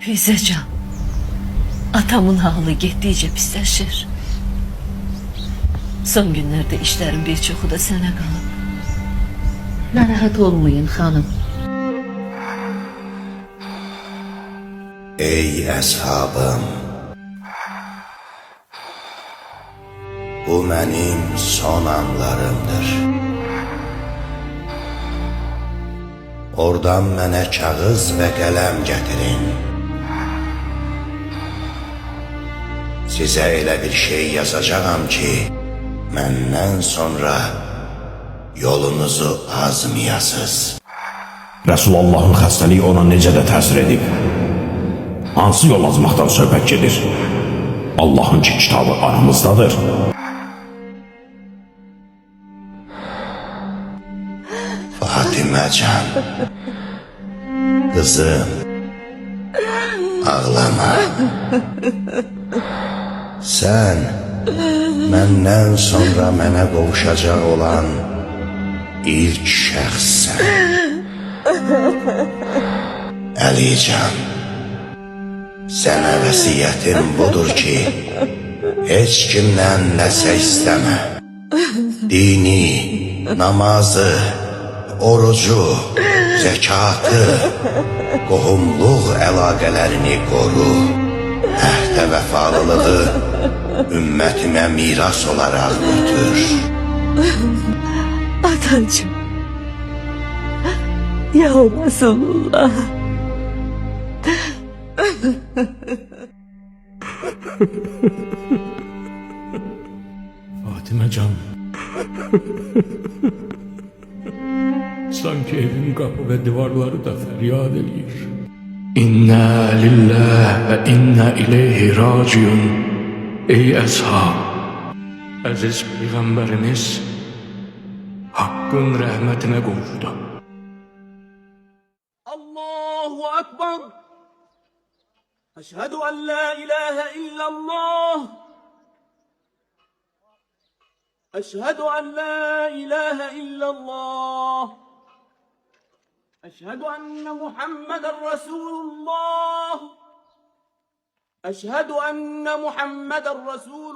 Füzəcan, atamın halı getdikcə pisləşir. Son günlərdə işlərin bir çoxu da sənə qalıb. Narahat olmayın xanım. Ey əshabım, bu mənim son anlarımdır. Oradan mənə kağız və qələm gətirin. Sizə elə bir şey yazacağam ki, məndən sonra yolunuzu azmayasız. Resulullah'ın xəstəliyi ona necə də təsir edib? Hansı yol azmaqdan söhbət gedir? Allah'ın ki kitabı aramızdadır. Fatiməcan, kızım, ağlama. Sen məndən sonra mənə qovuşacaq olan ilk şəxssən. Əlican, sənə vəsiyyətim budur ki, heç kimdən nəsə istəmə. Dini, namazı, orucu, zəkatı, qohumluq əlaqələrini qoru. Əhdə vəfalılığı ümmətimə miras olaraq götür. Atacığım, ya Resulullah. Fatiməcan, sanki evin qapı və divarları da fəryad eləyir. İnna lillah və inna ileyhi raciun. Ey əshab, əziz Peyğəmbərimiz Hakkın rəhmətinə qovuşdu. Allahu Ekber. Eşhedü en la ilahe illallah. Eşhedü en la ilahe illallah. Eşhedü enne Muhammeden Resulullah. Eşhedü enne Muhammeden Resulullah.